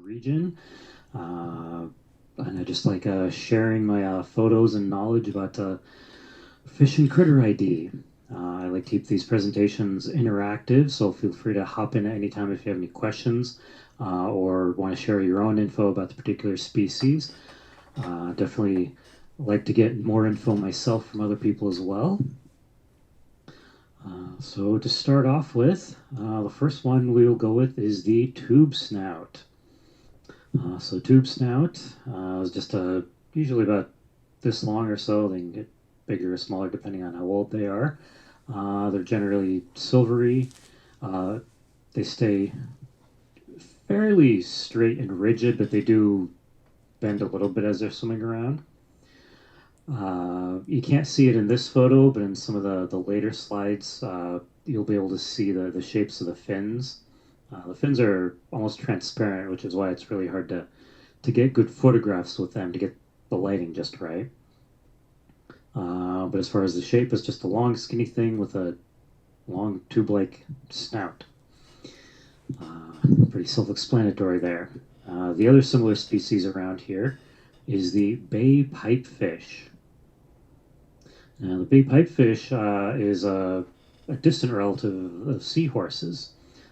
region. And I just like sharing my photos and knowledge about fish and critter ID. I like to keep these presentations interactive, so feel free to hop in at any time if you have any questions or want to share your own info about the particular species. Definitely like to get more info myself from other people as well. So to start off with, the first one we'll go with is the Tubesnout. So Tubesnout is just usually about this long or so. They can get bigger or smaller depending on how old they are. They're generally silvery. They stay fairly straight and rigid, but they do bend a little bit as they're swimming around. You can't see it in this photo, but in some of the later slides, you'll be able to see the shapes of the fins. The fins are almost transparent, which is why it's really hard to get good photographs with them to get the lighting just right. But as far as the shape, it's just a long, skinny thing with a long tube-like snout. Pretty self-explanatory there. The other similar species around here is the bay pipefish. Now, the bay pipefish is a distant relative of seahorses.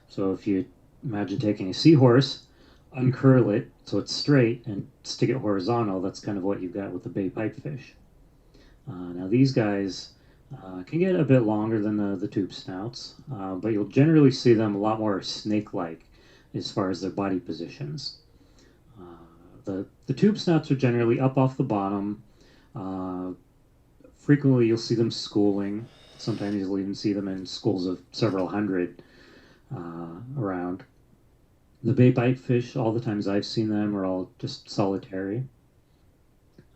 So if you imagine taking a seahorse, uncurl it so it's straight, and stick it horizontal, that's kind of what you've got with the bay pipefish. Now these guys can get a bit longer than the tube snouts, but you'll generally see them a lot more snake-like as far as their body positions. The tube snouts are generally up off the bottom. Frequently you'll see them schooling. Sometimes you'll even see them in schools of several hundred around. The bay pipefish, all the times I've seen them, are all just solitary.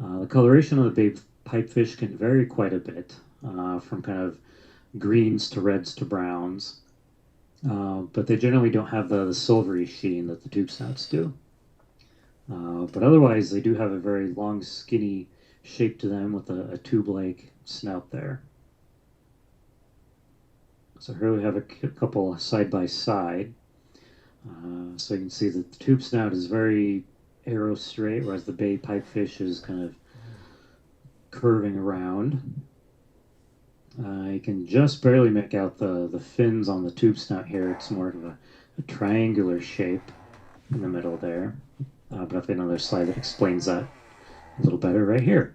The coloration of the bay pipefish can vary quite a bit, from kind of greens to reds to browns, but they generally don't have the silvery sheen that the tube snouts do. But otherwise, they do have a very long, skinny shape to them with a tube-like snout there. So here we have a couple side by side. So you can see that the tube snout is very arrow straight, whereas the bay pipefish is kind of curving around. You can just barely make out the fins on the tube snout here. It's more of a triangular shape in the middle there. But I've got another slide that explains that a little better right here.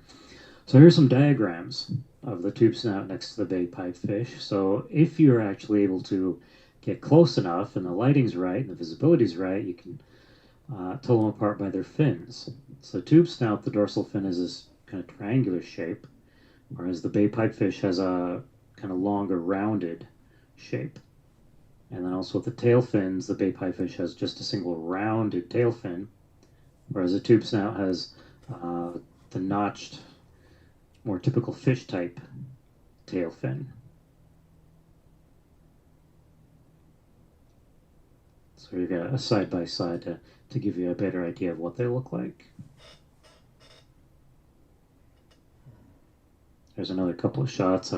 So here's some diagrams of the tube snout next to the bay pipefish. So if you're actually able to get close enough and the lighting's right and the visibility's right, you can tell them apart by their fins. So tube snout, the dorsal fin is this kind of triangular shape, whereas the bay pipefish has a kind of longer rounded shape. And then also with the tail fins, the bay pipefish has just a single rounded tail fin, whereas the tube snout has the notched, more typical fish type tail fin. So you've got a side by side to give you a better idea of what they look like. There's another couple of shots.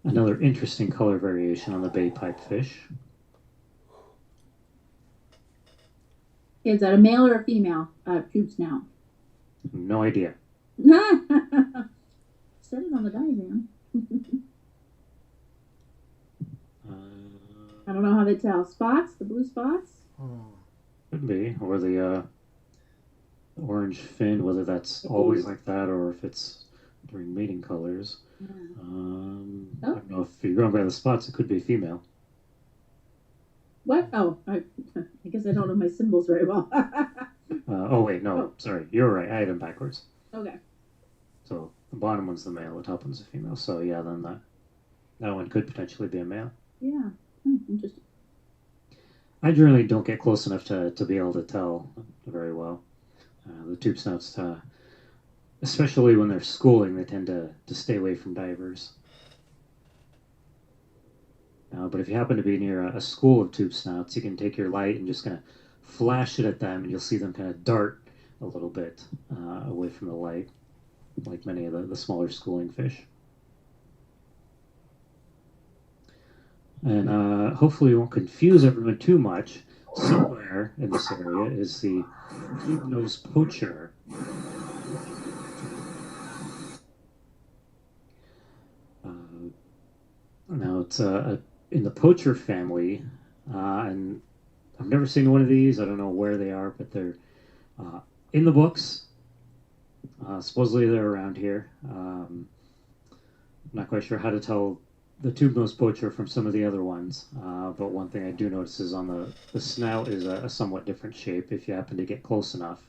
Another interesting color variation on the bay pipefish. Is that a male or a female tube snout? No idea. Said it on the diagram. I don't know how they tell. Spots? The blue spots? Could be. Or the orange fin, whether that's always like that or if it's during mating colors. Yeah. I don't know if you're going by the spots, it could be female. What? Oh, I guess I don't know my symbols very well. Oh, wait, no. Sorry. You're right. I had them backwards. Okay. So the bottom one's the male, the top one's the female. So yeah, then that one could potentially be a male. Yeah. Interesting. I generally don't get close enough to be able to tell very well. The tube snouts, especially when they're schooling, they tend to stay away from divers. But if you happen to be near a school of tube snouts, you can take your light and just kind of flash it at them, and you'll see them kind of dart a little bit away from the light, like many of the smaller schooling fish. And hopefully we won't confuse everyone too much. Somewhere rare in this area is the Tube-nosed Poacher. Now it's in the Poacher family, and I've never seen one of these. I don't know where they are, but they're in the books. Supposedly they're around here. I'm not quite sure how to tell the tube-nosed poacher from some of the other ones, but one thing I do notice is on the snout is a somewhat different shape if you happen to get close enough.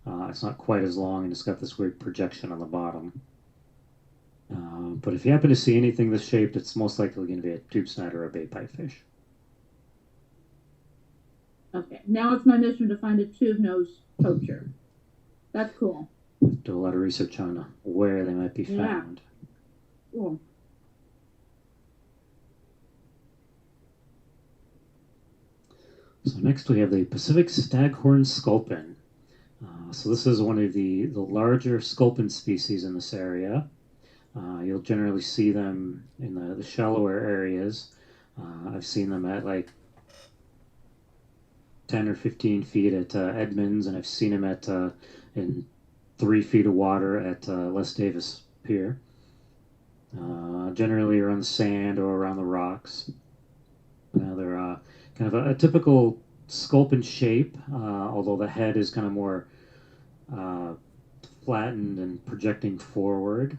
It's not quite as long, and it's got this weird projection on the bottom. But if you happen to see anything this shaped, it's most likely going to be a tubesnout or a bay pipefish. Okay, now it's my mission to find a tube-nosed poacher. That's cool. Do a lot of research on where they might be found. Cool. So next we have the Pacific Staghorn Sculpin. So this is one of the larger sculpin species in this area. You'll generally see them in the shallower areas. I've seen them at like 10 or 15 feet at Edmonds, and I've seen them at in 3 feet of water at Les Davis Pier. Generally around the sand or around the rocks. They're kind of a typical sculpin shape, although the head is kind of more flattened and projecting forward.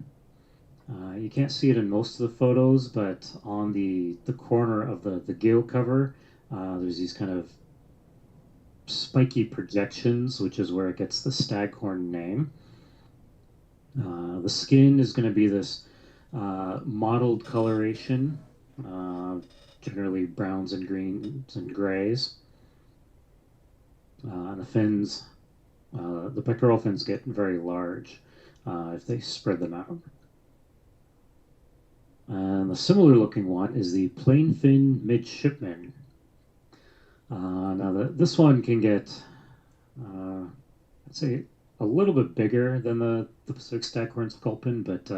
You can't see it in most of the photos, but on the corner of the gill cover, there's these kind of spiky projections, which is where it gets the staghorn name. The skin is going to be this mottled coloration, generally browns and greens and grays. And the fins, the pectoral fins get very large if they spread them out. And the similar looking one is the Plainfin Midshipman. Now this one can get, I'd say, a little bit bigger than the Pacific Staghorn Sculpin, but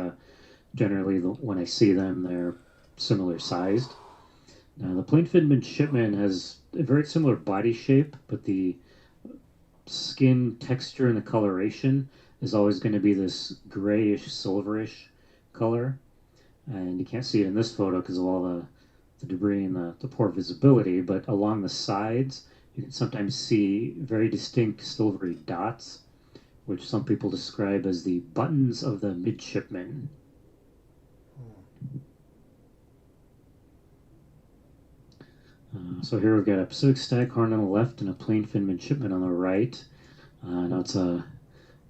generally when I see them, they're similar sized. Now the Plainfin Midshipman has a very similar body shape, but the skin texture and the coloration is always going to be this grayish, silverish color. And you can't see it in this photo because of all the debris and the poor visibility, but along the sides, you can sometimes see very distinct silvery dots, which some people describe as the buttons of the midshipman. So here we've got a Pacific Staghorn on the left and a Plainfin Midshipman on the right. Now it's a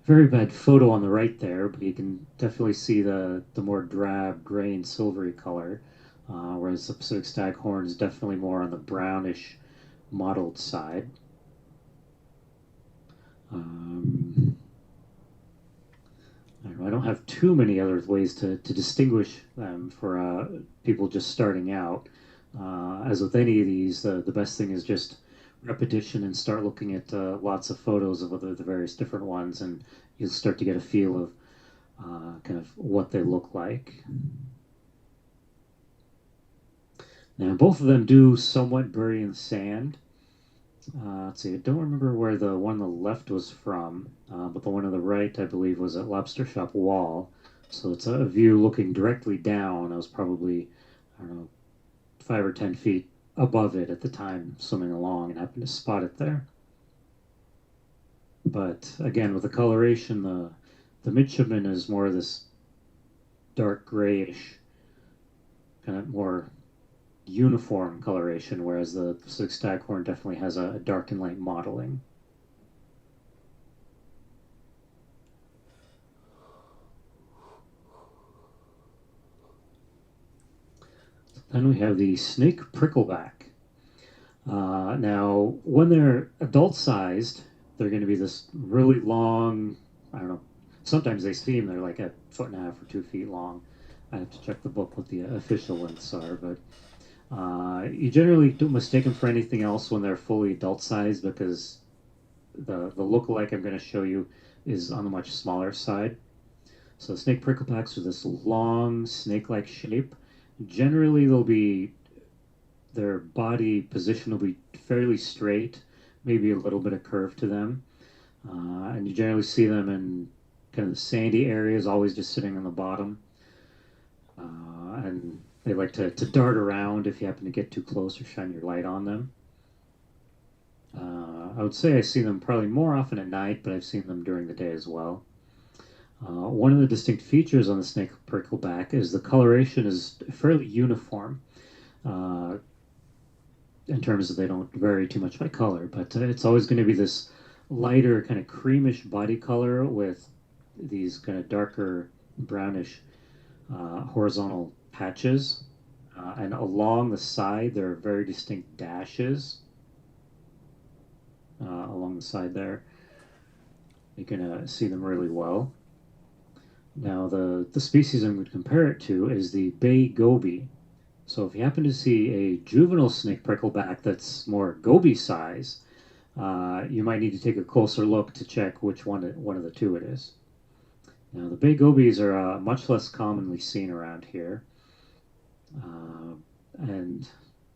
very bad photo on the right there, but you can definitely see the more drab gray and silvery color, whereas the Pacific Staghorn is definitely more on the brownish mottled side. I don't have too many other ways to distinguish them for people just starting out. As with any of these, the best thing is just repetition and start looking at lots of photos of the various different ones, and you'll start to get a feel of kind of what they look like. Now, both of them do somewhat bury in the sand. Let's see, I don't remember where the one on the left was from, but the one on the right, I believe, was at Lobster Shop Wall. So it's a view looking directly down. I was probably, I don't know, 5 or 10 feet above it at the time, swimming along, and happened to spot it there. But again, with the coloration, the midshipman is more of this dark grayish, kind of more uniform coloration, whereas the Pacific Staghorn definitely has a dark and light mottling. Then we have the snake prickleback. Now, when they're adult-sized, they're going to be this really long, I don't know, sometimes they seem they're like 1.5 or 2 feet long. I have to check the book what the official lengths are, but you generally don't mistake them for anything else when they're fully adult-sized, because the lookalike I'm going to show you is on the much smaller side. So snake pricklebacks are this long, snake-like shape. Generally, their body position will be fairly straight, maybe a little bit of curve to them. And you generally see them in kind of the sandy areas, always just sitting on the bottom. And they like to dart around if you happen to get too close or shine your light on them. I would say I see them probably more often at night, but I've seen them during the day as well. One of the distinct features on the snake prickleback is the coloration is fairly uniform in terms of they don't vary too much by color, but it's always going to be this lighter kind of creamish body color with these kind of darker brownish horizontal patches. And along the side, there are very distinct dashes along the side there. You can see them really well. Now, the species I'm going to compare it to is the bay goby. So if you happen to see a juvenile snake prickleback that's more goby size, you might need to take a closer look to check which one of the two it is. Now, the bay gobies are much less commonly seen around here. And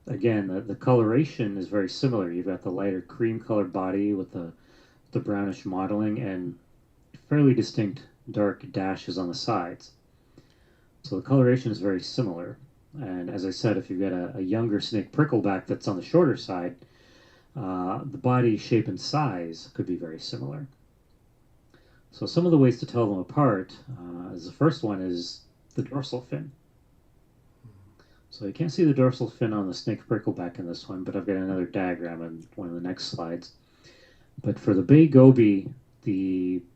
again, the coloration is very similar. You've got the lighter cream-colored body with the brownish mottling and fairly distinct dark dashes on the sides. So the coloration is very similar. And as I said, if you've got a younger snake prickleback that's on the shorter side, the body shape and size could be very similar. So some of the ways to tell them apart is the first one is the dorsal fin. So you can't see the dorsal fin on the snake prickleback in this one, but I've got another diagram in one of the next slides. But for the bay goby,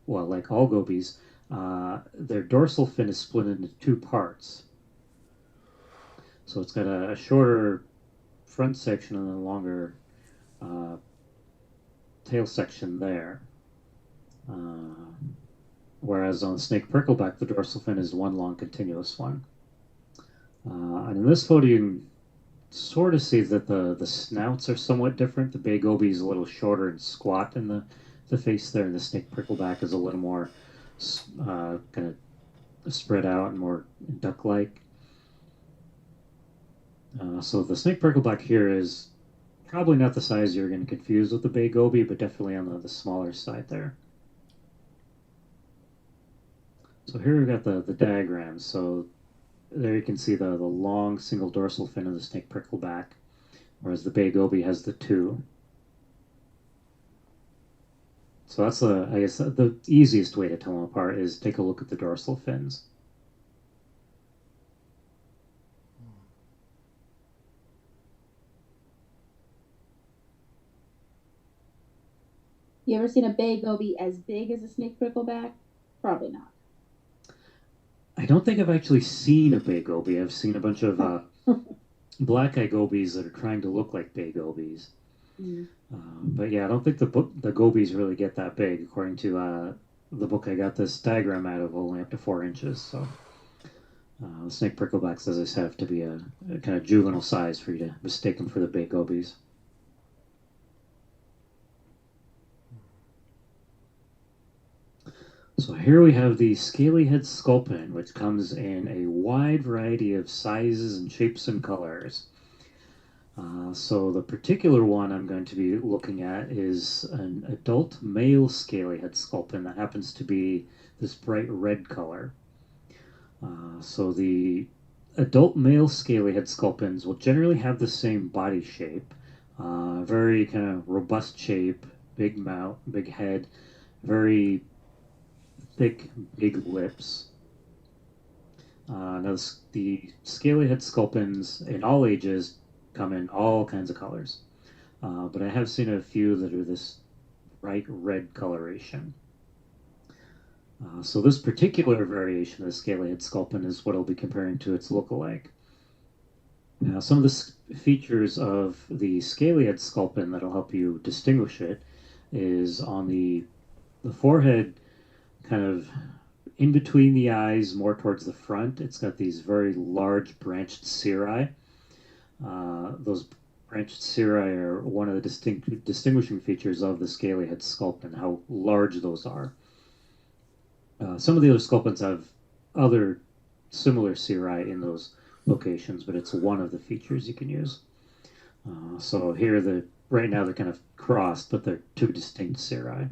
like all gobies, their dorsal fin is split into two parts. So it's got a shorter front section and a longer tail section there. Whereas on the snake prickleback, the dorsal fin is one long continuous one. And in this photo, you can sort of see that the snouts are somewhat different. The bay goby is a little shorter and squat in the face there, and the snake prickleback is a little more kind of spread out and more duck-like. So the snake prickleback here is probably not the size you're going to confuse with the bay goby, but definitely on the smaller side there. So here we've got the diagrams. So there you can see the long single dorsal fin of the snake prickleback, whereas the bay goby has the two. So that's I guess the easiest way to tell them apart is take a look at the dorsal fins. You ever seen a bay goby as big as a snake prickleback? Probably not. I don't think I've actually seen a bay goby. I've seen a bunch of black-eye gobies that are trying to look like bay gobies. Mm. But yeah, I don't think the gobies really get that big. According to the book I got this diagram out of, only up to 4 inches. So the snake pricklebacks, as I said, have to be a kind of juvenile size for you to mistake them for the bay gobies. So here we have the Scalyhead Sculpin, which comes in a wide variety of sizes and shapes and colors. So the particular one I'm going to be looking at is an adult male Scalyhead Sculpin that happens to be this bright red color. So the adult male Scalyhead Sculpins will generally have the same body shape, very kind of robust shape, big mouth, big head, very thick, big lips. Now the Scalyhead Sculpins in all ages come in all kinds of colors, but I have seen a few that are this bright red coloration. So this particular variation of the Scalyhead Sculpin is what I'll be comparing to its lookalike. Now, some of the features of the Scalyhead Sculpin that'll help you distinguish it is on the forehead, kind of in between the eyes, more towards the front. It's got these very large branched cirri. Those branched cirri are one of the distinguishing features of the Scalyhead Sculpin, how large those are. Some of the other sculpins have other similar cirri in those locations, but it's one of the features you can use. So here the right now they're kind of crossed, but they're two distinct cirri.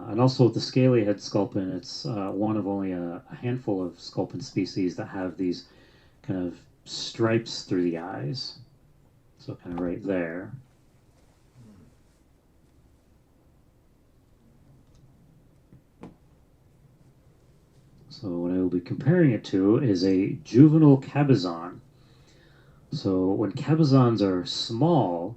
And also with the Scalyhead sculpin, it's one of only a handful of sculpin species that have these kind of stripes through the eyes. So kind of right there. So what I will be comparing it to is a juvenile Cabezon. So when Cabezons are small,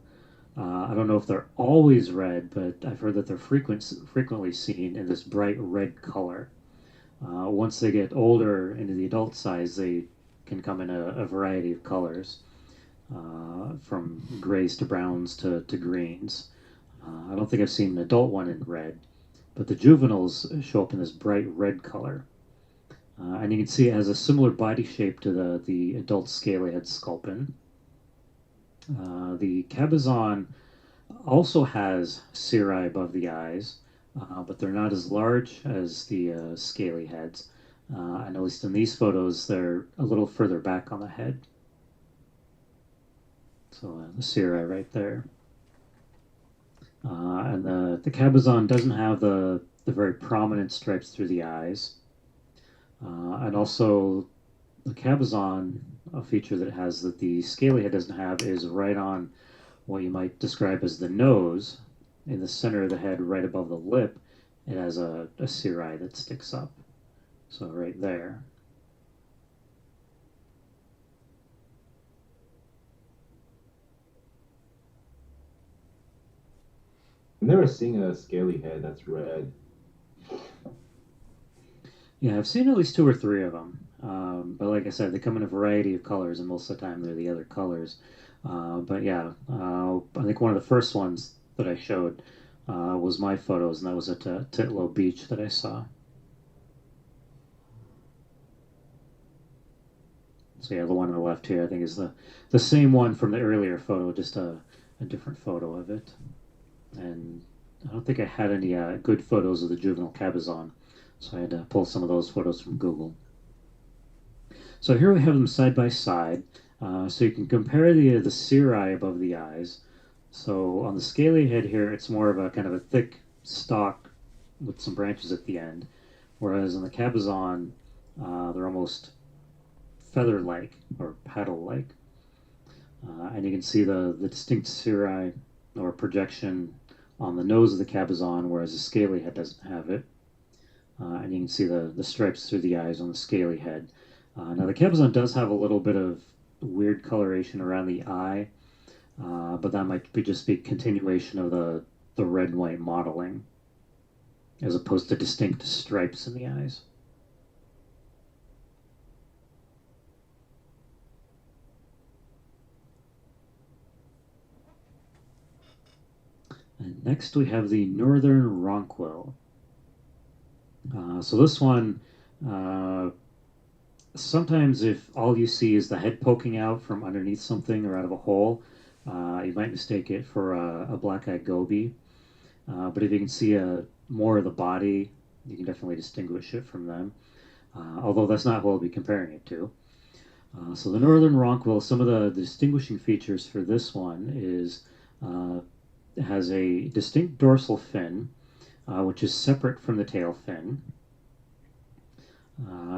I don't know if they're always red, but I've heard that they're frequently seen in this bright red color. Once they get older into the adult size, they can come in a variety of colors, from grays to browns to greens. I don't think I've seen an adult one in red, but the juveniles show up in this bright red color. And you can see it has a similar body shape to the adult Scalyhead sculpin. The Cabezon also has cirri above the eyes, but they're not as large as the Scalyheads. And at least in these photos, they're a little further back on the head. So the cirri right there. And the Cabezon doesn't have the very prominent stripes through the eyes. And also, the Cabezon, a feature that it has that the Scalyhead doesn't have, is right on what you might describe as the nose, in the center of the head, right above the lip. It has a cirri that sticks up. So right there. I've never seen a scaly head that's red. Yeah, I've seen at least two or three of them. But like I said, they come in a variety of colors, and most of the time they're the other colors. But yeah, I think one of the first ones that I showed was my photos, and that was at Titlow Beach that I saw. So yeah, the one on the left here, I think, is the same one from the earlier photo, just a different photo of it. And I don't think I had any good photos of the juvenile Cabezon, so I had to pull some of those photos from Google. So here we have them side by side, so you can compare the cirri above the eyes. So on the scaly head here, it's more of a kind of a thick stalk with some branches at the end, whereas on the Cabezon, they're almost feather-like or paddle-like. And you can see the distinct cirri or projection on the nose of the Cabezon, whereas the scaly head doesn't have it. And you can see the stripes through the eyes on the scaly head. Now the Cabezon does have a little bit of weird coloration around the eye, but that might just be continuation of the red and white modeling, as opposed to distinct stripes in the eyes. And next we have the northern Ronquil. So this one, sometimes if all you see is the head poking out from underneath something or out of a hole, you might mistake it for a black-eyed goby. But if you can see more of the body, you can definitely distinguish it from them. Although that's not what we'll be comparing it to. So the northern Ronquil, some of the distinguishing features for this one is it has a distinct dorsal fin, which is separate from the tail fin.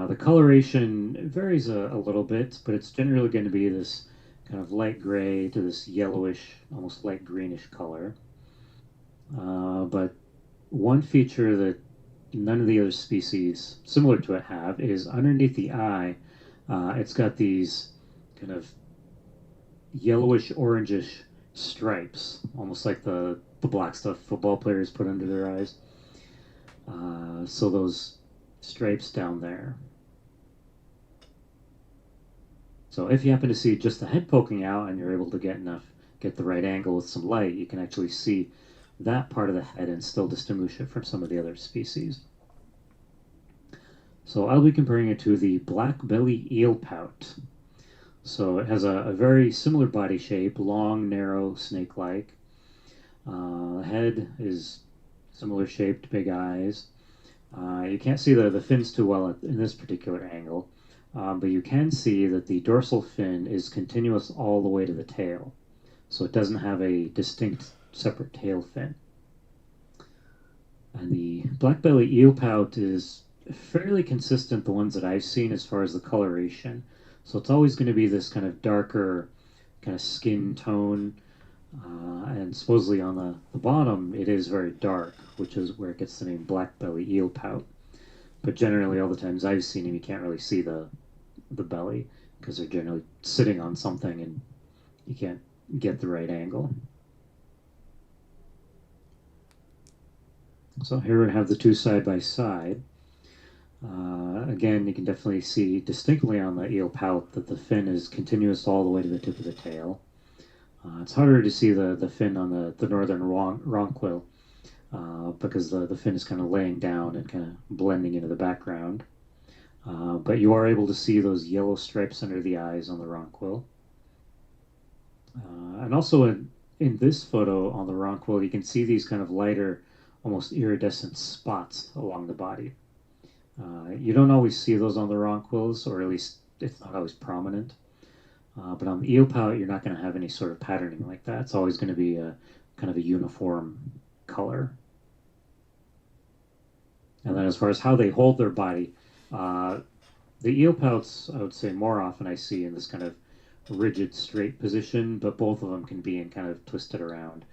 The coloration varies a little bit, but it's generally going to be this kind of light gray to this yellowish, almost light greenish color. But one feature that none of the other species similar to it have is underneath the eye, it's got these kind of yellowish, orangish stripes, almost like the black stuff football players put under their eyes. So those stripes down there. So if you happen to see just the head poking out and you're able to get the right angle with some light, you can actually see that part of the head and still distinguish it from some of the other species. So I'll be comparing it to the Blackbelly Eelpout. So it has a very similar body shape, long, narrow, snake-like. The head is similar shaped, big eyes. You can't see the fins too well in this particular angle, but you can see that the dorsal fin is continuous all the way to the tail. so it doesn't have a distinct separate tail fin. And the Blackbelly Eelpout is fairly consistent, the ones that I've seen, as far as the coloration. So it's always going to be this kind of darker kind of skin tone. And supposedly on the bottom, it is very dark, which is where it gets the name Blackbelly Eelpout. But generally, all the times I've seen him, you can't really see the belly because they're generally sitting on something and you can't get the right angle. So here we have the two side by side. Again, you can definitely see distinctly on the Eelpout that the fin is continuous all the way to the tip of the tail. It's harder to see the fin on the northern Ronquil because the fin is kind of laying down and kind of blending into the background. But you are able to see those yellow stripes under the eyes on the Ronquil. And also in this photo on the Ronquil, you can see these kind of lighter, almost iridescent spots along the body. You don't always see those on the Ronquils, or at least it's not always prominent. But on the Eelpout, you're not going to have any sort of patterning like that. It's always going to be a kind of a uniform color. And then as far as how they hold their body, the Eelpouts, I would say more often I see in this kind of rigid, straight position, but both of them can be in kind of twisted around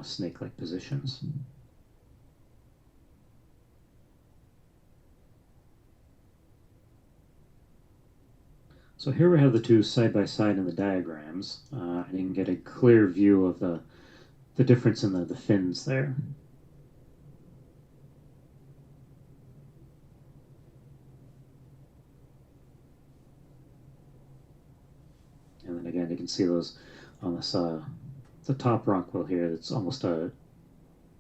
snake-like positions. So here we have the two side by side in the diagrams, and you can get a clear view of the difference in the fins there. And then again, you can see those on this the top Ronquil here. It's almost an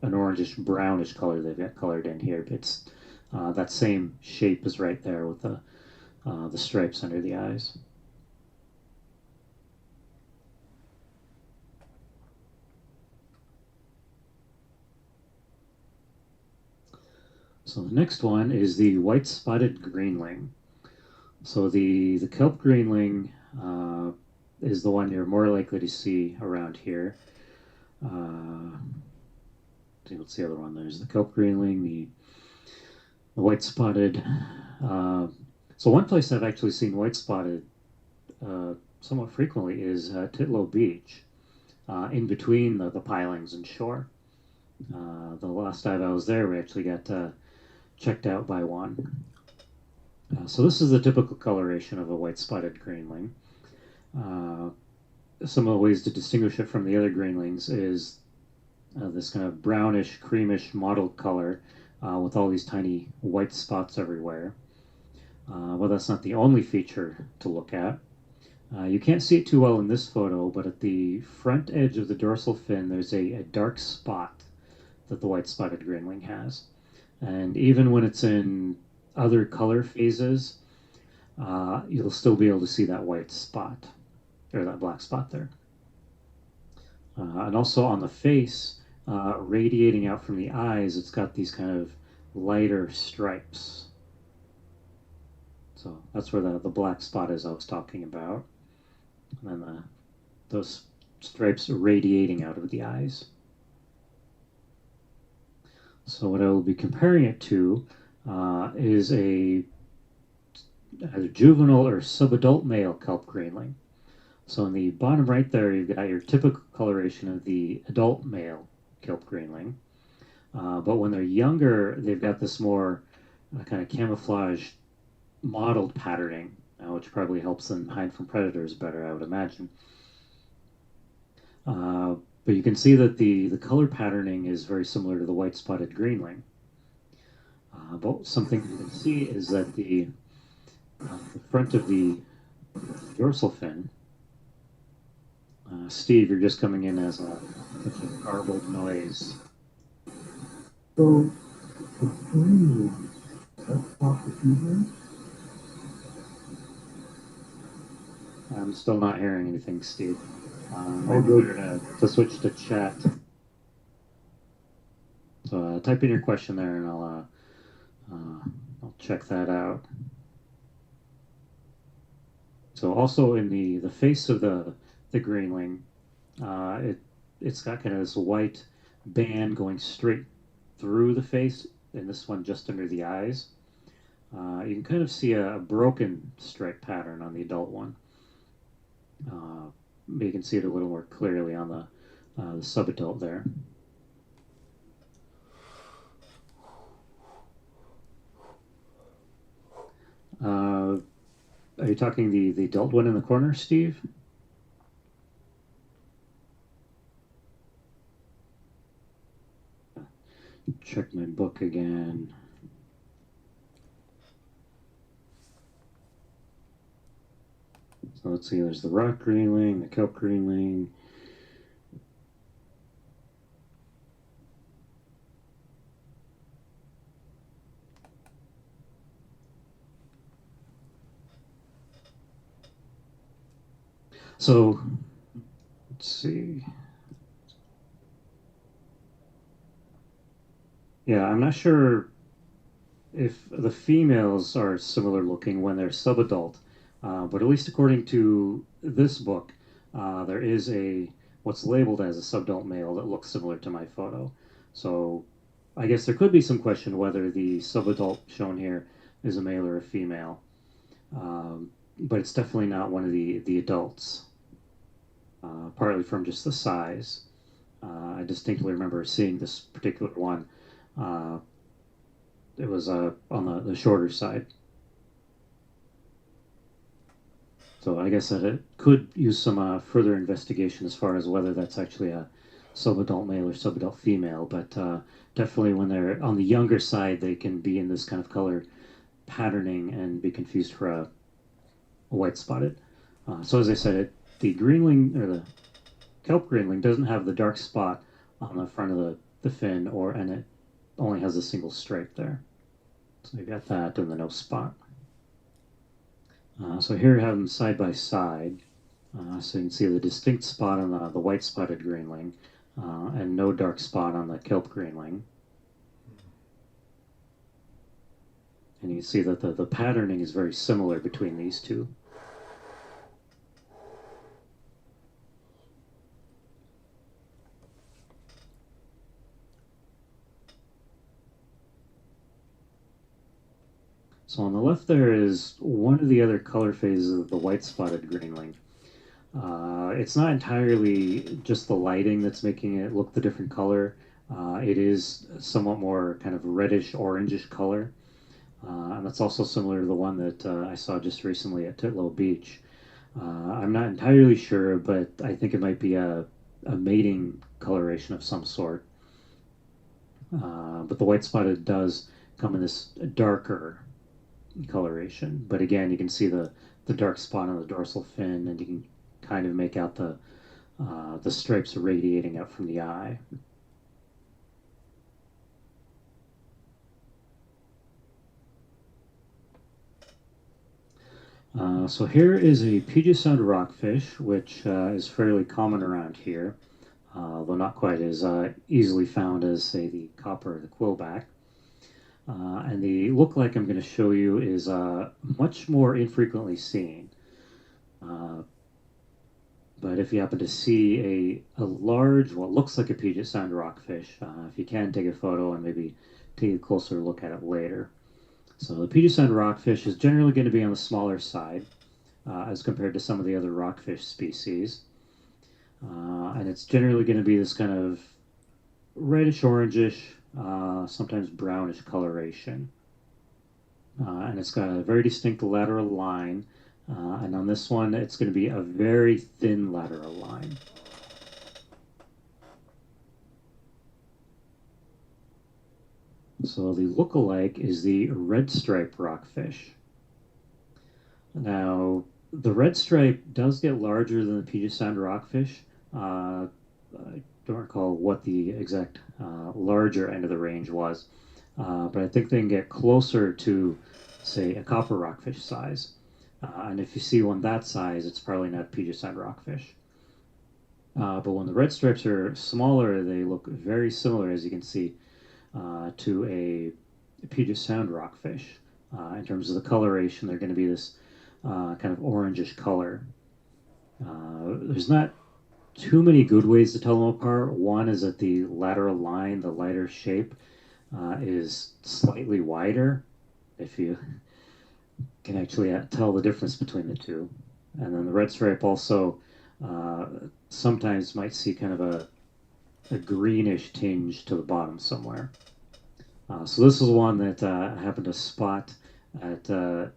orangish brownish color they've got colored in here. It's that same shape is right there with the stripes under the eyes. So the next one is the white-spotted Greenling. So the Kelp Greenling is the one you're more likely to see around here. What's the other one? There's the Kelp Greenling, the white-spotted. So one place I've actually seen white-spotted somewhat frequently is Titlow Beach, in between the pilings and shore. The last time I was there, we actually got checked out by one. So this is the typical coloration of a white-spotted Greenling. Some of the ways to distinguish it from the other Greenlings is this kind of brownish, creamish mottled color with all these tiny white spots everywhere. Well, that's not the only feature to look at. You can't see it too well in this photo, but at the front edge of the dorsal fin, there's a dark spot that the white-spotted Greenling has. And even when it's in other color phases, you'll still be able to see that white spot, or that black spot there. And also on the face, radiating out from the eyes, it's got these kind of lighter stripes. So that's where the black spot is I was talking about. And then those stripes radiating out of the eyes. So what I will be comparing it to is either juvenile or subadult male Kelp Greenling. So in the bottom right there, you've got your typical coloration of the adult male Kelp Greenling. But when they're younger, they've got this more kind of camouflage mottled patterning, which probably helps them hide from predators better, I would imagine. But you can see that the color patterning is very similar to the white-spotted Greenling. But something you can see is that the front of the dorsal fin, Steve, you're just coming in as a garbled noise. So, the Greenling, that's off the Puget? I'm still not hearing anything, Steve. Maybe better to switch to chat. So type in your question there, and I'll check that out. So also in the face of the Greenling, It's got kind of this white band going straight through the face, and this one just under the eyes. You can kind of see a broken stripe pattern on the adult one. But you can see it a little more clearly on the subadult there. Are you talking the adult one in the corner, Steve? Check my book again. So let's see, there's the rock greenling, the kelp greenling. So let's see. Yeah, I'm not sure if the females are similar looking when they're subadult, but at least according to this book, there is what's labeled as a subadult male that looks similar to my photo. So I guess there could be some question whether the subadult shown here is a male or a female, but it's definitely not one of the adults, partly from just the size. I distinctly remember seeing this particular one. It was on the shorter side. So I guess that it could use some further investigation as far as whether that's actually a subadult male or subadult female. But definitely when they're on the younger side, they can be in this kind of color patterning and be confused for a white spotted. So as I said, the greenling or the kelp greenling doesn't have the dark spot on the front of the fin, and it only has a single stripe there. So you got that and the no spot. So here I have them side by side. So you can see the distinct spot on the white spotted greenling and no dark spot on the kelp greenling. And you can see that the patterning is very similar between these two. So on the left there is one of the other color phases of the white spotted greenling. It's not entirely just the lighting that's making it look the different color. It is somewhat more kind of reddish orangish color. And that's also similar to the one that I saw just recently at Titlow Beach. I'm not entirely sure, but I think it might be a mating coloration of some sort. But the white spotted does come in this darker coloration. But again, you can see the dark spot on the dorsal fin, and you can kind of make out the stripes radiating out from the eye. So here is a Puget Sound rockfish, which is fairly common around here, though not quite as easily found as, say, the copper or the quillback. And the lookalike I'm going to show you is much more infrequently seen. But if you happen to see a large, what looks like a Puget Sound rockfish, if you can take a photo and maybe take a closer look at it later. So the Puget Sound rockfish is generally going to be on the smaller side as compared to some of the other rockfish species. And it's generally going to be this kind of reddish-orangish, sometimes brownish coloration. And it's got a very distinct lateral line. And on this one, it's going to be a very thin lateral line. So the lookalike is the Redstripe rockfish. Now, the Redstripe does get larger than the Puget Sound rockfish. I don't recall what the exact larger end of the range was, but I think they can get closer to, say, a copper rockfish size. And if you see one that size, it's probably not Puget Sound rockfish. But when the red stripes are smaller, they look very similar, as you can see, to a Puget Sound rockfish. In terms of the coloration, they're going to be this kind of orangish color. There's not too many good ways to tell them apart. One is that the lateral line, the lighter shape, is slightly wider, if you can actually tell the difference between the two. And then the red stripe also sometimes might see kind of a greenish tinge to the bottom somewhere. So this is one that I happened to spot at the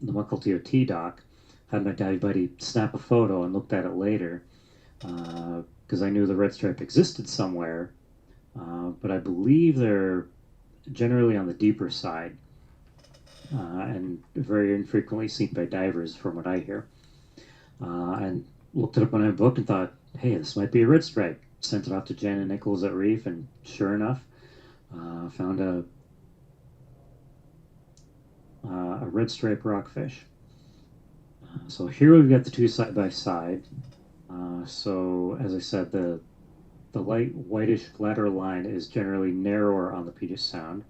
Muckle TOT dock. Had my dive buddy snap a photo and looked at it later because I knew the red stripe existed somewhere, but I believe they're generally on the deeper side and very infrequently seen by divers, from what I hear. And looked it up on my book and thought, hey, this might be a red stripe. Sent it off to Jen and Nichols at Reef, and sure enough, found a red stripe rockfish. So here we've got the two side by side. So as I said, the light whitish lateral line is generally narrower on the Puget Sound,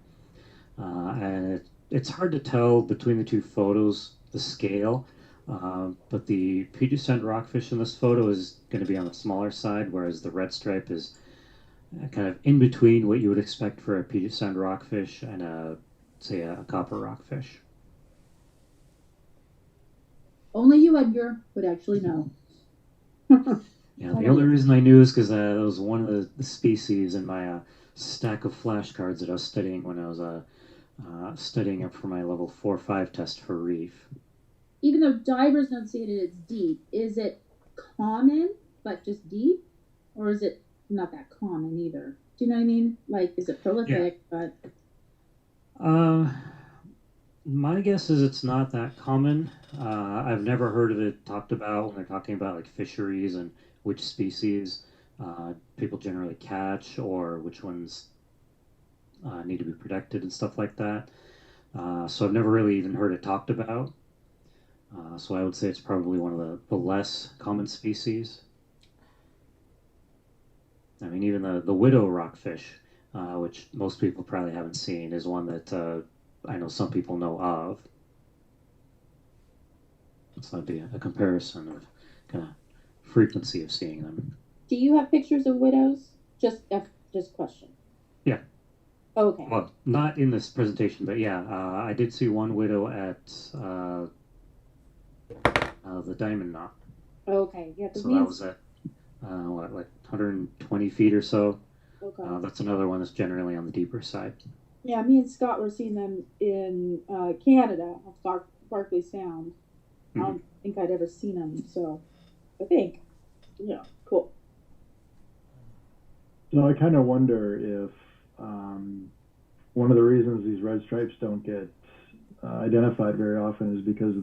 and it's hard to tell between the two photos the scale. But the Puget Sound rockfish in this photo is going to be on the smaller side, whereas the red stripe is kind of in between what you would expect for a Puget Sound rockfish and say a copper rockfish. Only you, Edgar, would actually know. Yeah, the only reason I knew is because that was one of the species in my stack of flashcards that I was studying when I was studying up for my level 4-5 test for reef. Even though divers don't see it, it's deep. Is it common, but just deep, or is it not that common either? Do you know what I mean? Like, is it prolific? Yeah. But my guess is it's not that common. I've never heard of it talked about when they're talking about like fisheries and which species people generally catch or which ones need to be protected and stuff like that. So I've never really even heard it talked about. So I would say it's probably one of the less common species. I mean, even the widow rockfish, which most people probably haven't seen, is one that I know some people know of. So that'd be a comparison of kind of frequency of seeing them. Do you have pictures of widows? Just question. Yeah. Okay. Well, not in this presentation, but yeah, I did see one widow at the Diamond Knot. Okay. Yeah. So that was at what, like 120 feet or so. Okay. That's another one that's generally on the deeper side. Yeah, me and Scott were seeing them in Canada, off Barkley Sound. I don't think I'd ever seen them, so I think, yeah, cool. So I kind of wonder if one of the reasons these red stripes don't get identified very often is because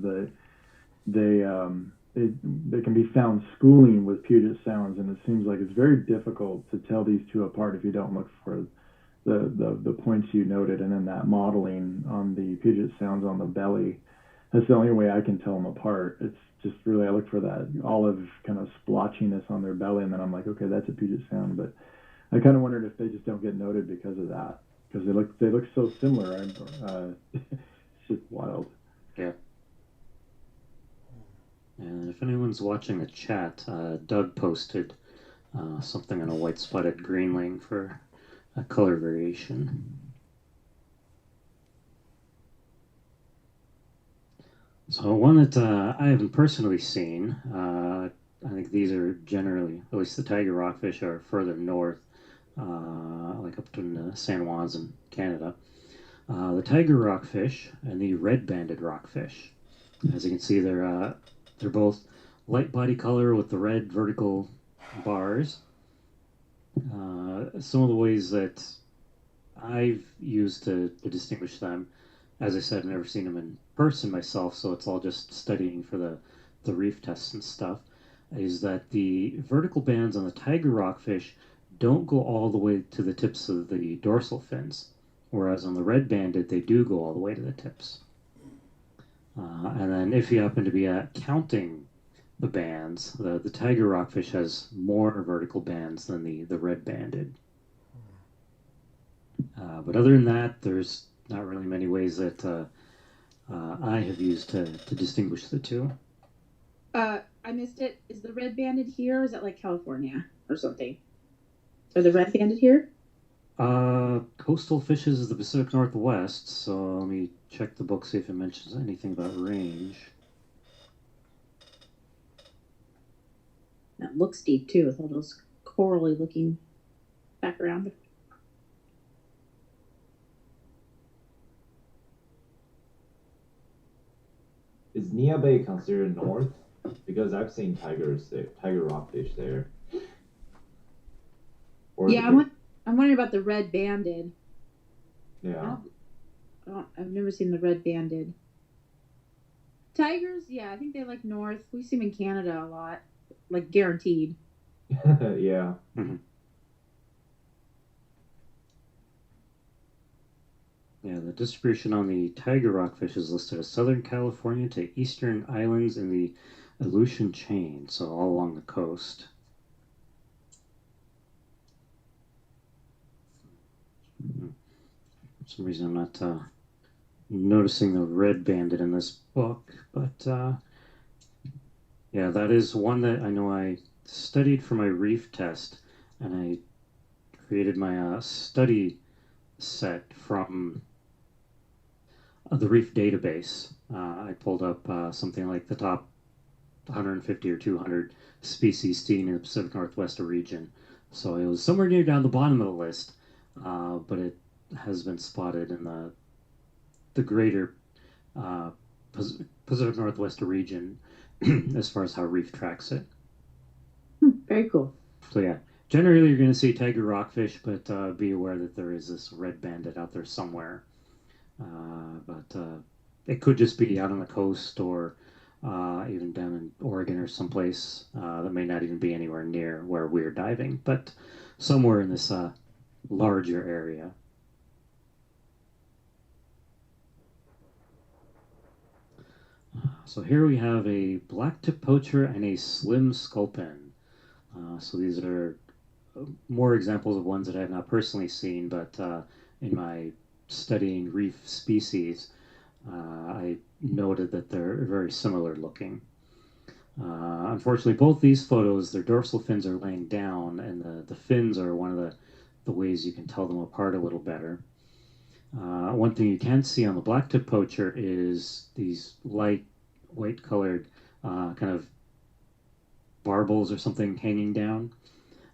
they can be found schooling with Puget Sounds, and it seems like it's very difficult to tell these two apart if you don't look for the points you noted, and then that modeling on the Puget Sounds on the belly. That's the only way I can tell them apart. It's just really, I look for that olive kind of splotchiness on their belly, and then I'm like, okay, that's a Puget Sound. But I kind of wondered if they just don't get noted because of that, because they look so similar. It's just wild. Yeah. And if anyone's watching the chat, Doug posted something on a white-spotted Greenling for a color variation. So one that I haven't personally seen, I think these are generally, at least the tiger rockfish are further north, like up to San Juan's in Canada. The tiger rockfish and the red-banded rockfish. As you can see, they're both light body color with the red vertical bars. Some of the ways that I've used to distinguish them, as I said, I've never seen them in person myself, so it's all just studying for the reef tests and stuff, is that the vertical bands on the tiger rockfish don't go all the way to the tips of the dorsal fins, whereas on the red-banded, they do go all the way to the tips. And then if you happen to be counting the bands, the tiger rockfish has more vertical bands than the red-banded. But other than that, there's not really many ways that I have used to distinguish the two. I missed it. Is the red-banded here? Or is it like California or something? Are the red-banded here? Coastal fishes is the Pacific Northwest, so let me check the book, see if it mentions anything about range. That looks deep too, with all those corally looking background. Is Nia Bay considered north? Because I've seen tigers there, tiger rockfish there. Or Yeah, I'm wondering about the red-banded. yeah. I've never seen the red-banded. Tigers, yeah, I think they like north. We see them in Canada a lot, like guaranteed. Yeah. Mm-hmm. Yeah, the distribution on the tiger rockfish is listed as Southern California to eastern islands in the Aleutian chain, so all along the coast. For some reason, I'm not noticing the red banded in this book, but yeah, that is one that I know I studied for my reef test, and I created my study set from the reef database. I pulled up something like the top 150 or 200 species seen in the Pacific Northwest region. So it was somewhere near down the bottom of the list, but it has been spotted in the greater Pacific Northwest region as far as how reef tracks it. Very cool. So yeah, generally you're going to see tiger rockfish, but be aware that there is this red banded out there somewhere. But it could just be out on the coast or even down in Oregon or someplace that may not even be anywhere near where we're diving, but somewhere in this larger area. So here we have a blacktip poacher and a slim sculpin. So these are more examples of ones that I have not personally seen, but in my studying reef species, I noted that they're very similar looking. Unfortunately, both these photos, their dorsal fins are laying down, and the fins are one of the ways you can tell them apart a little better. One thing you can see on the blacktip poacher is these light white colored kind of barbels or something hanging down.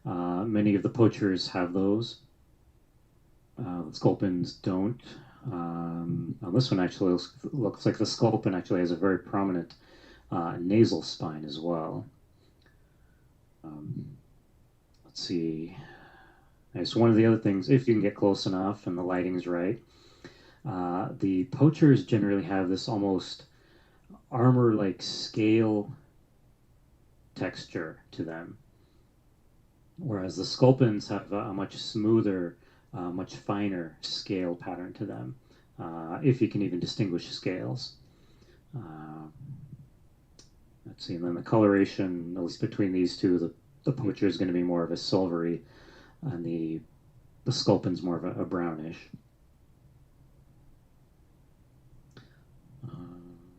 Many of the poachers have those. Sculpins don't. On this one actually looks like the sculpin actually has a very prominent nasal spine as well. Let's see. So one of the other things, if you can get close enough and the lighting's right, the poachers generally have this almost armor-like scale texture to them, whereas the sculpins have a much smoother, much finer scale pattern to them, if you can even distinguish scales. Let's see, and then the coloration, at least between these two, the poacher is going to be more of a silvery, and the sculpin's more of a brownish.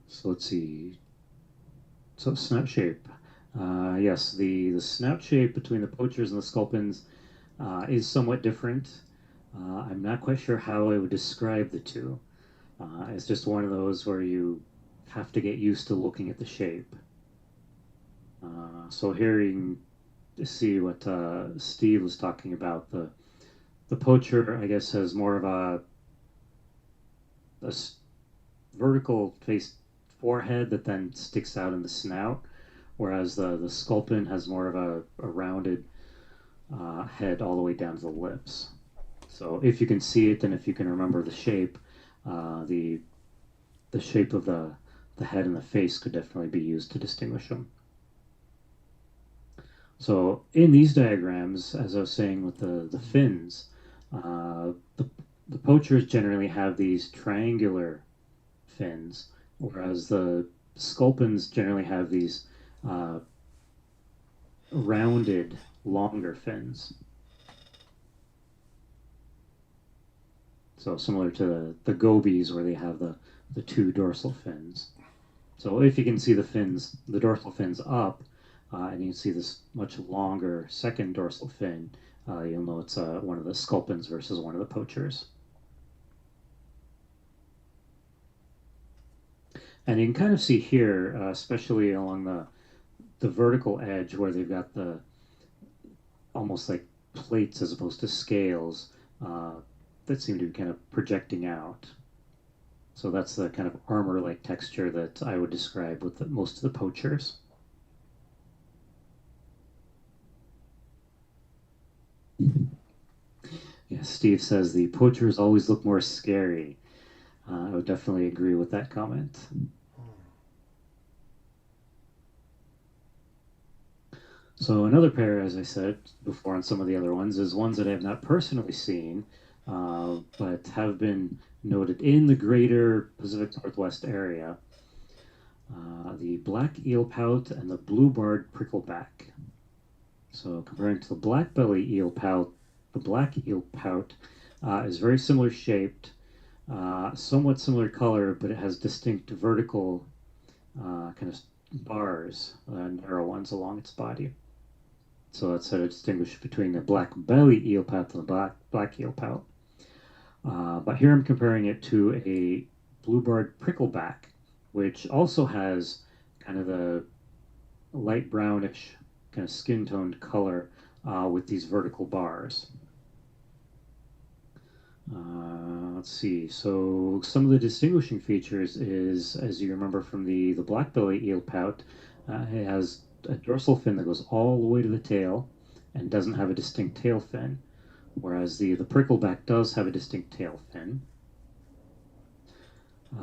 So let's see. So snout shape. Yes, the snout shape between the poachers and the sculpins is somewhat different. I'm not quite sure how I would describe the two. It's just one of those where you have to get used to looking at the shape. So here you can see what Steve was talking about. The poacher, I guess, has more of a vertical face forehead that then sticks out in the snout, whereas the sculpin has more of a rounded head all the way down to the lips. So if you can see it, and if you can remember the shape, the shape of the head and the face could definitely be used to distinguish them. So in these diagrams, as I was saying with the fins, the poachers generally have these triangular fins, whereas the sculpins generally have these rounded, longer fins. So similar to the gobies, where they have the two dorsal fins. So if you can see the fins, the dorsal fins up, and you can see this much longer second dorsal fin, you'll know it's one of the Sculpins versus one of the Poachers. And you can kind of see here, especially along the vertical edge where they've got the almost like plates as opposed to scales that seem to be kind of projecting out. So that's the kind of armor-like texture that I would describe with most of the Poachers. Yeah, Steve says the Poachers always look more scary. I would definitely agree with that comment. So another pair, as I said before on some of the other ones, is ones that I have not personally seen, but have been noted in the greater Pacific Northwest area. The black eelpout and the blue-barred prickleback. So comparing to the blackbelly eelpout, the black eelpout is very similar shaped, somewhat similar color, but it has distinct vertical kind of bars, narrow ones along its body. So that's how to distinguish between the black belly eelpout and the black eelpout. But here I'm comparing it to a blue-barred prickleback, which also has kind of the light brownish kind of skin-toned color with these vertical bars. Let's see. So some of the distinguishing features is, as you remember from the blackbelly eelpout, it has a dorsal fin that goes all the way to the tail and doesn't have a distinct tail fin, whereas the prickleback does have a distinct tail fin. I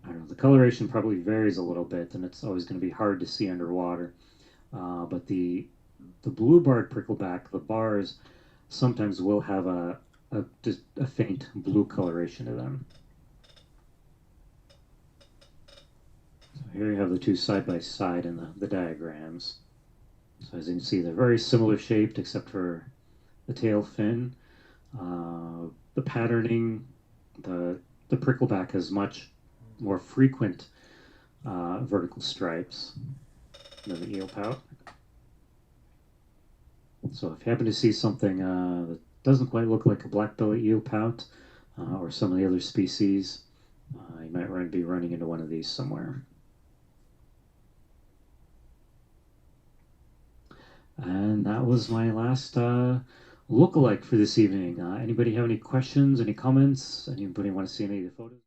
don't know, the coloration probably varies a little bit, and it's always going to be hard to see underwater. But the blue-barred prickleback, the bars sometimes will have just a faint blue coloration to them. So here you have the two side by side in the diagrams. So as you can see, they're very similar shaped except for the tail fin. The patterning, the prickleback has much more frequent vertical stripes than the eelpout. So if you happen to see something that doesn't quite look like a blackbelly eelpout or some of the other species, you might be running into one of these somewhere. And that was my last lookalike for this evening. Anybody have any questions, any comments? Anybody want to see any of the photos?